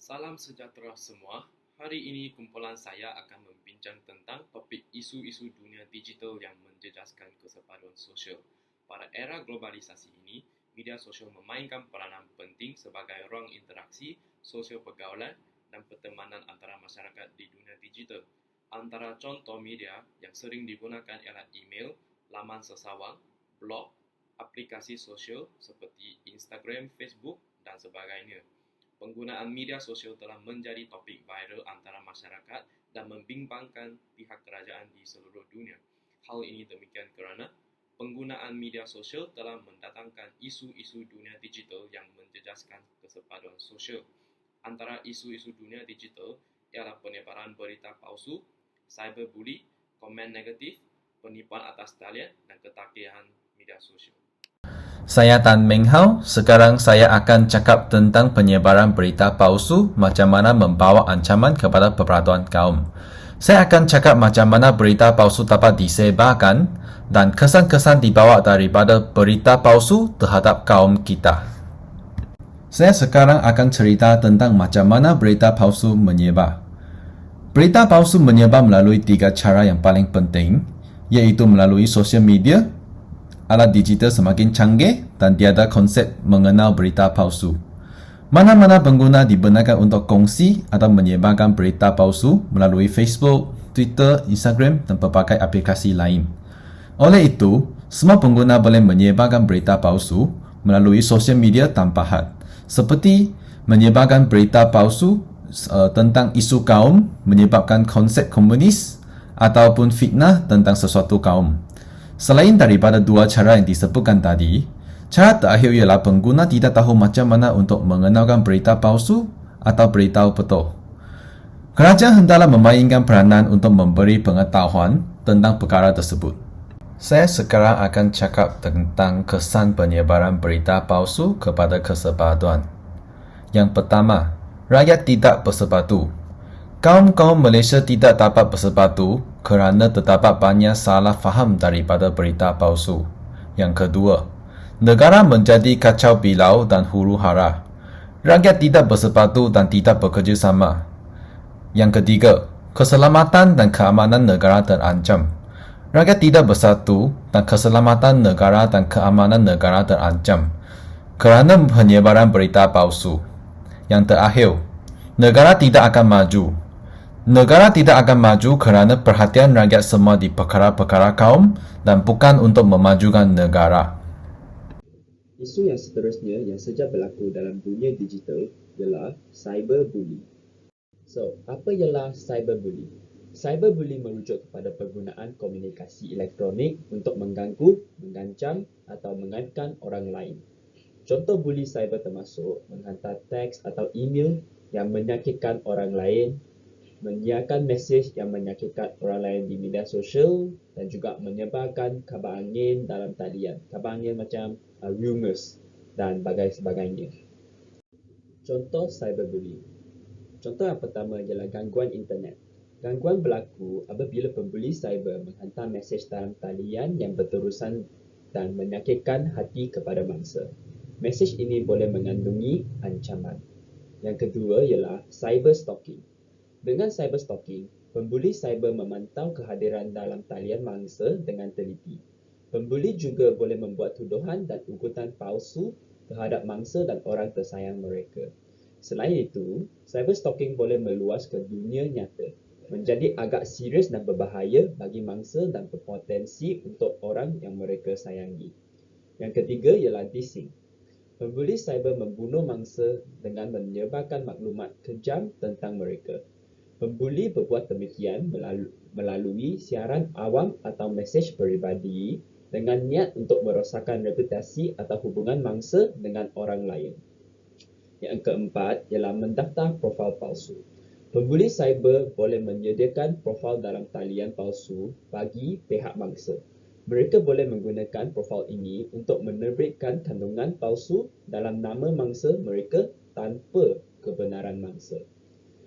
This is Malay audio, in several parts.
Salam sejahtera semua. Hari ini kumpulan saya akan membincang tentang topik isu-isu dunia digital yang menjejaskan kesepaduan sosial. Pada era globalisasi ini, media sosial memainkan peranan penting sebagai ruang interaksi, sosial pergaulan dan pertemanan antara masyarakat di dunia digital. Antara contoh media yang sering digunakan ialah email, laman sesawang, blog, aplikasi sosial seperti Instagram, Facebook dan sebagainya. Penggunaan media sosial telah menjadi topik viral antara masyarakat dan membimbangkan pihak kerajaan di seluruh dunia. Hal ini demikian kerana penggunaan media sosial telah mendatangkan isu-isu dunia digital yang menjejaskan kesepaduan sosial. Antara isu-isu dunia digital ialah penyebaran berita palsu, cyberbully, komen negatif, penipuan atas talian dan ketakihan media sosial. Saya Tan Meng Hao. Sekarang saya akan cakap tentang penyebaran berita palsu, macam mana membawa ancaman kepada persatuan kaum. Saya akan cakap macam mana berita palsu dapat disebarkan dan kesan-kesan dibawa daripada berita palsu terhadap kaum kita. Saya sekarang akan cerita tentang macam mana berita palsu menyebar. Berita palsu menyebar melalui 3 cara yang paling penting, iaitu melalui sosial media. Alat digital semakin canggih dan tiada konsep mengenal berita palsu. Mana-mana pengguna dibenarkan untuk kongsi atau menyebarkan berita palsu melalui Facebook, Twitter, Instagram dan pelbagai aplikasi lain. Oleh itu, semua pengguna boleh menyebarkan berita palsu melalui sosial media tanpa had, seperti menyebarkan berita palsu tentang isu kaum, menyebabkan konsep komunis ataupun fitnah tentang sesuatu kaum. Selain daripada 2 cara yang disebutkan tadi, cara terakhir ialah pengguna tidak tahu macam mana untuk mengenalkan berita palsu atau berita betul. Kerajaan hendaklah memainkan peranan untuk memberi pengetahuan tentang perkara tersebut. Saya sekarang akan cakap tentang kesan penyebaran berita palsu kepada kesepaduan. Yang pertama, rakyat tidak bersepadu. Kaum-kaum Malaysia tidak dapat bersepadu kerana terdapat banyak salah faham daripada berita palsu. Yang kedua, negara menjadi kacau bilau dan huru-hara. Rakyat tidak bersepadu dan tidak bekerjasama. Yang ketiga, keselamatan dan keamanan negara terancam. Rakyat tidak bersatu dan keselamatan negara dan keamanan negara terancam kerana penyebaran berita palsu. Yang terakhir, negara tidak akan maju. Negara tidak akan maju kerana perhatian rakyat semua di perkara-perkara kaum dan bukan untuk memajukan negara. Isu yang seterusnya yang sejak berlaku dalam dunia digital ialah cyberbully. So, apa ialah cyberbully? Cyberbully merujuk kepada penggunaan komunikasi elektronik untuk mengganggu, mengancam atau mengaitkan orang lain. Contoh bully cyber termasuk menghantar teks atau email yang menyakitkan orang lain, menyiarkan mesej yang menyakitkan orang lain di media sosial dan juga menyebarkan khabar angin dalam talian. Khabar angin macam rumors dan sebagainya. Contoh cyberbullying. Contoh yang pertama ialah gangguan internet. Gangguan berlaku apabila pembuli cyber menghantar mesej dalam talian yang berterusan dan menyakitkan hati kepada mangsa. Mesej ini boleh mengandungi ancaman. Yang kedua ialah cyber stalking. Dengan cyber stalking, pembuli cyber memantau kehadiran dalam talian mangsa dengan teliti. Pembuli juga boleh membuat tuduhan dan ugutan palsu terhadap mangsa dan orang tersayang mereka. Selain itu, cyber stalking boleh meluas ke dunia nyata, menjadi agak serius dan berbahaya bagi mangsa dan berpotensi untuk orang yang mereka sayangi. Yang ketiga ialah dissing. Pembuli cyber membunuh mangsa dengan menyebarkan maklumat kejam tentang mereka. Pembuli berbuat demikian melalui siaran awam atau mesej peribadi dengan niat untuk merosakkan reputasi atau hubungan mangsa dengan orang lain. Yang keempat ialah mendaftar profil palsu. Pembuli cyber boleh menyediakan profil dalam talian palsu bagi pihak mangsa. Mereka boleh menggunakan profil ini untuk menerbitkan kandungan palsu dalam nama mangsa mereka tanpa kebenaran mangsa.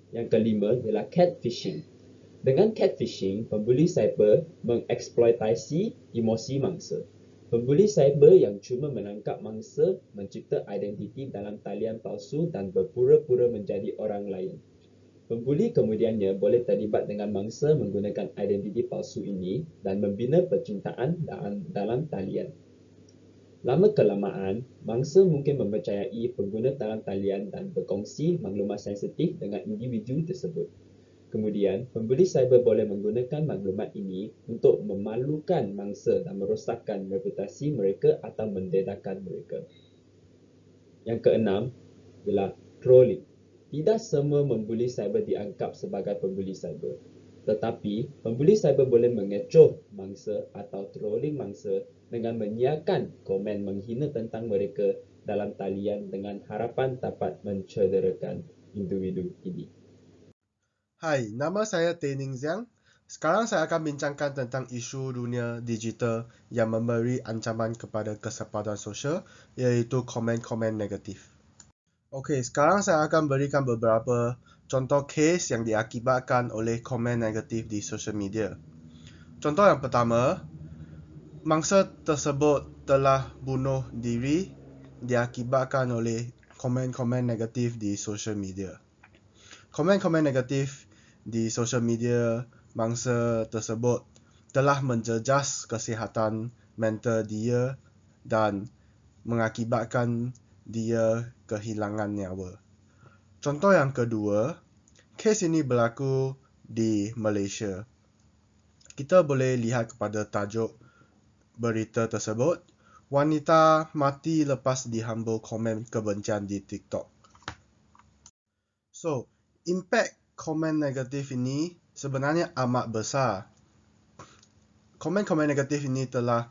Yang kelima ialah catfishing. Dengan catfishing, pembuli cyber mengeksploitasi emosi mangsa. Pembuli cyber yang cuma menangkap mangsa mencipta identiti dalam talian palsu dan berpura-pura menjadi orang lain. Pembuli kemudiannya boleh terlibat dengan mangsa menggunakan identiti palsu ini dan membina percintaan dalam talian. Lama-kelamaan, mangsa mungkin mempercayai pengguna dalam talian dan berkongsi maklumat sensitif dengan individu tersebut. Kemudian, pembuli cyber boleh menggunakan maklumat ini untuk memalukan mangsa dan merosakkan reputasi mereka atau mendedahkan mereka. Yang keenam ialah trolling. Tidak semua membuli cyber dianggap sebagai pembuli cyber. Tetapi, pembuli cyber boleh mengecoh mangsa atau trolling mangsa dengan menyiarkan komen menghina tentang mereka dalam talian dengan harapan dapat mencederakan individu ini. Hai, nama saya Teh Ning Ziang. Sekarang saya akan bincangkan tentang isu dunia digital yang memberi ancaman kepada kesempatan sosial, iaitu komen-komen negatif. Okey, sekarang saya akan berikan beberapa contoh kes yang diakibatkan oleh komen negatif di sosial media. Contoh yang pertama, mangsa tersebut telah bunuh diri diakibatkan oleh komen-komen negatif di sosial media. Komen-komen negatif di sosial media mangsa tersebut telah menjejas kesihatan mental dia dan mengakibatkan dia kehilangan nyawa. Contoh yang kedua, kes ini berlaku di Malaysia. Kita boleh lihat kepada tajuk berita tersebut, wanita mati lepas dihambur komen kebencian di TikTok. So, impak komen negatif ini sebenarnya amat besar. Komen-komen negatif ini telah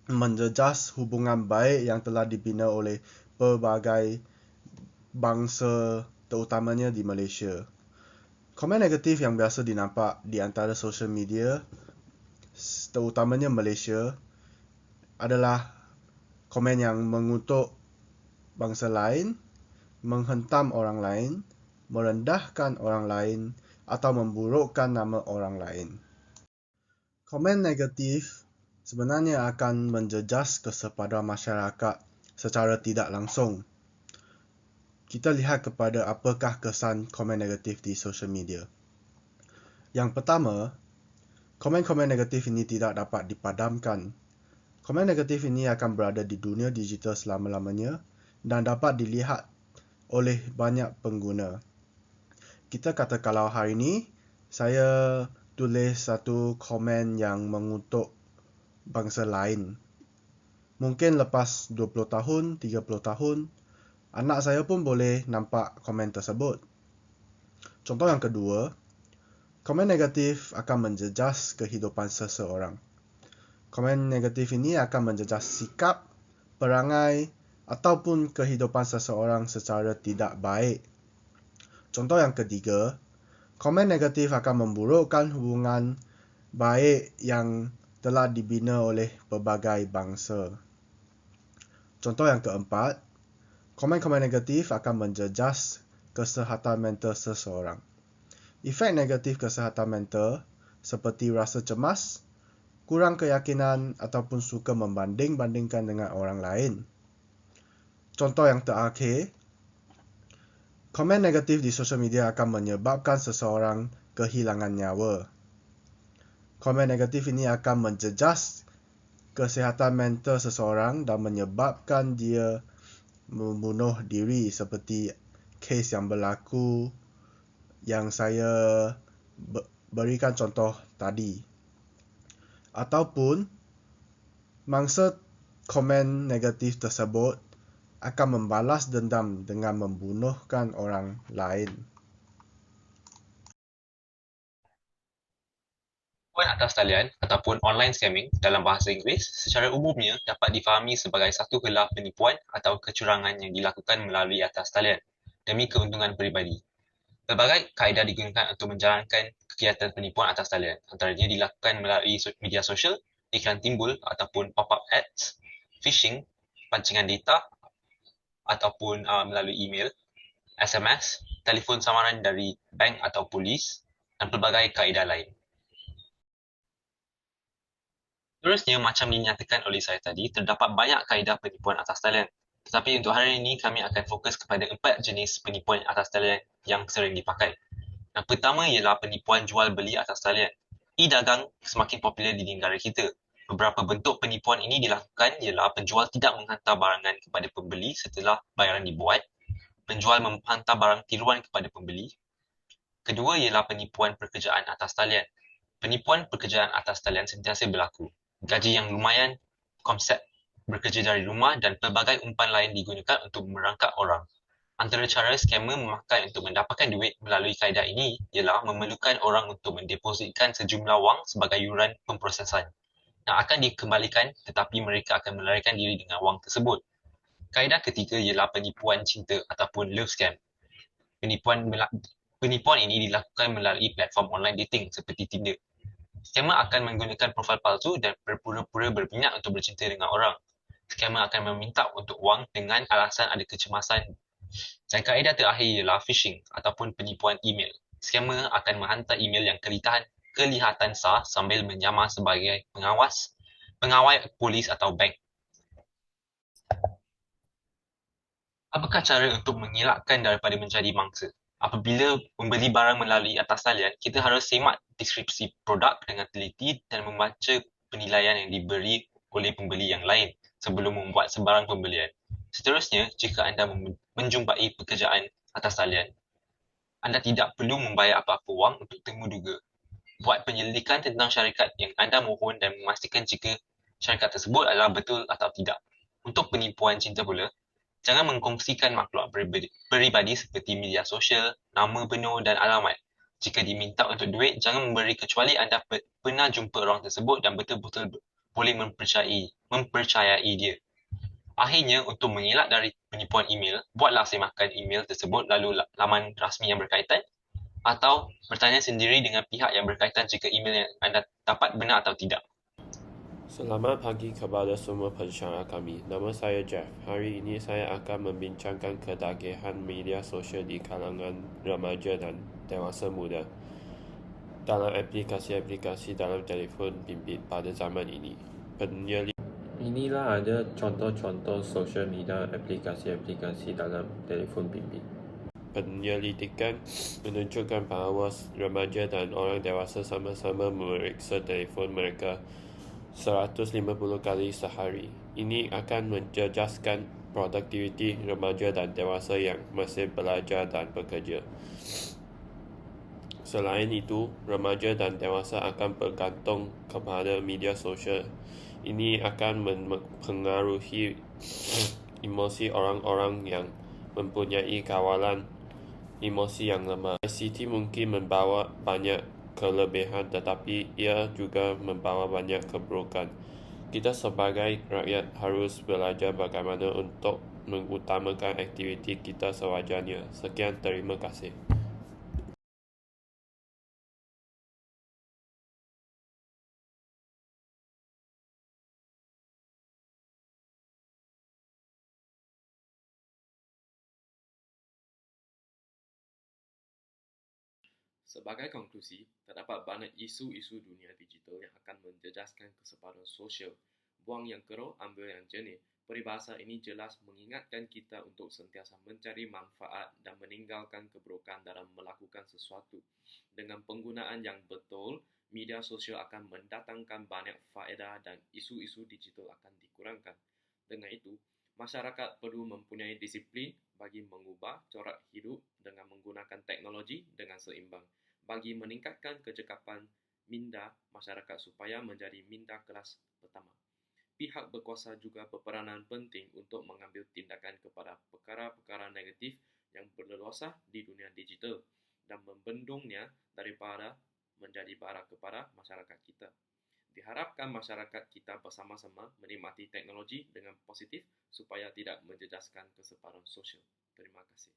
menjejas hubungan baik yang telah dibina oleh pelbagai bangsa terutamanya di Malaysia. Komen negatif yang biasa dinampak di antara sosial media terutamanya Malaysia adalah komen yang mengutuk bangsa lain, menghentam orang lain, merendahkan orang lain atau memburukkan nama orang lain. Komen negatif sebenarnya akan menjejas kesepadan masyarakat secara tidak langsung. Kita lihat kepada apakah kesan komen negatif di sosial media. Yang pertama, komen-komen negatif ini tidak dapat dipadamkan. Komen negatif ini akan berada di dunia digital selama-lamanya dan dapat dilihat oleh banyak pengguna. Kita kata kalau hari ini saya tulis satu komen yang mengutuk bangsa lain. Mungkin lepas 20 tahun, 30 tahun, anak saya pun boleh nampak komen tersebut. Contoh yang kedua, komen negatif akan menjejas kehidupan seseorang. Komen negatif ini akan menjejas sikap, perangai ataupun kehidupan seseorang secara tidak baik. Contoh yang ketiga, komen negatif akan memburukkan hubungan baik yang telah dibina oleh pelbagai bangsa. Contoh yang keempat, komen-komen negatif akan menjejas kesihatan mental seseorang. Efek negatif kesihatan mental seperti rasa cemas, kurang keyakinan ataupun suka membanding-bandingkan dengan orang lain. Contoh yang terakhir, komen negatif di sosial media akan menyebabkan seseorang kehilangan nyawa. Komen negatif ini akan menjejas kesihatan mental seseorang dan menyebabkan dia membunuh diri seperti kes yang berlaku yang saya berikan contoh tadi. Ataupun mangsa komen negatif tersebut akan membalas dendam dengan membunuhkan orang lain. Penipuan atas talian ataupun online scamming dalam bahasa Inggeris secara umumnya dapat difahami sebagai satu gelar penipuan atau kecurangan yang dilakukan melalui atas talian demi keuntungan peribadi. Pelbagai kaedah digunakan untuk menjalankan kegiatan penipuan atas talian, antaranya dilakukan melalui media sosial, iklan timbul ataupun pop-up ads, phishing, pancingan data ataupun melalui email, SMS, telefon samaran dari bank atau polis dan pelbagai kaedah lain. Seterusnya, macam dinyatakan oleh saya tadi, terdapat banyak kaedah penipuan atas talian. Tetapi untuk hari ini, kami akan fokus kepada 4 jenis penipuan atas talian yang sering dipakai. Yang pertama ialah penipuan jual beli atas talian. E-dagang semakin popular di negara kita. Beberapa bentuk penipuan ini dilakukan ialah penjual tidak menghantar barangan kepada pembeli setelah bayaran dibuat, penjual menghantar barang tiruan kepada pembeli. Kedua ialah penipuan pekerjaan atas talian. Penipuan pekerjaan atas talian sentiasa berlaku. Gaji yang lumayan, konsep bekerja dari rumah dan pelbagai umpan lain digunakan untuk merangkap orang. Antara cara skamer memakai untuk mendapatkan duit melalui kaedah ini ialah memerlukan orang untuk mendepositkan sejumlah wang sebagai yuran pemprosesan yang akan dikembalikan, tetapi mereka akan melarikan diri dengan wang tersebut. Kaedah ketiga ialah penipuan cinta ataupun love scam. Penipuan ini dilakukan melalui platform online dating seperti Tinder. Skamer akan menggunakan profil palsu dan berpura-pura berminat untuk bercinta dengan orang. Skamer akan meminta untuk wang dengan alasan ada kecemasan. Dan kaedah terakhir ialah phishing ataupun penipuan email. Skamer akan menghantar email yang kelihatan sah sambil menyamar sebagai pengawal polis atau bank. Apakah cara untuk mengelakkan daripada menjadi mangsa? Apabila membeli barang melalui atas talian, kita harus semak deskripsi produk dengan teliti dan membaca penilaian yang diberi oleh pembeli yang lain sebelum membuat sebarang pembelian. Seterusnya, jika anda menjumpai pekerjaan atas talian, anda tidak perlu membayar apa-apa wang untuk temu duga. Buat penyelidikan tentang syarikat yang anda mohon dan memastikan jika syarikat tersebut adalah betul atau tidak. Untuk penipuan cinta pula, jangan mengkongsikan maklumat peribadi seperti media sosial, nama penuh dan alamat. Jika diminta untuk duit, jangan memberi kecuali anda pernah jumpa orang tersebut dan betul-betul boleh mempercayai dia. Akhirnya, untuk mengelak dari penipuan email, buatlah semakan email tersebut lalu laman rasmi yang berkaitan atau bertanya sendiri dengan pihak yang berkaitan jika email yang anda dapat benar atau tidak. Selamat pagi kepada semua pensyarah kami. Nama saya Jeff. Hari ini saya akan membincangkan ketagihan media sosial di kalangan remaja dan dewasa muda dalam aplikasi-aplikasi dalam telefon bimbit pada zaman ini. Inilah ada contoh-contoh sosial media aplikasi-aplikasi dalam telefon bimbit. Penyelidikan menunjukkan bahawa remaja dan orang dewasa sama-sama memeriksa telefon mereka 150 kali sehari. Ini akan menjejaskan produktiviti remaja dan dewasa yang masih belajar dan bekerja. Selain itu, remaja dan dewasa akan bergantung kepada media sosial. Ini akan mempengaruhi emosi orang-orang yang mempunyai kawalan emosi yang lemah. ICT mungkin membawa banyak kelebihan tetapi ia juga membawa banyak keburukan. Kita sebagai rakyat harus belajar bagaimana untuk mengutamakan aktiviti kita sewajarnya. Sekian, terima kasih. Sebagai konklusi, terdapat banyak isu-isu dunia digital yang akan menjejaskan kesepadan sosial. Buang yang keruh, ambil yang jernih. Peribahasa ini jelas mengingatkan kita untuk sentiasa mencari manfaat dan meninggalkan keburukan dalam melakukan sesuatu. Dengan penggunaan yang betul, media sosial akan mendatangkan banyak faedah dan isu-isu digital akan dikurangkan. Dengan itu, masyarakat perlu mempunyai disiplin bagi mengubah corak hidup dengan menggunakan teknologi dengan seimbang, bagi meningkatkan kecekapan minda masyarakat supaya menjadi minda kelas pertama. Pihak berkuasa juga berperanan penting untuk mengambil tindakan kepada perkara-perkara negatif yang berleluasa di dunia digital dan membendungnya daripada menjadi bara kepada masyarakat kita. Diharapkan masyarakat kita bersama-sama menikmati teknologi dengan positif supaya tidak menjejaskan kesepadan sosial. Terima kasih.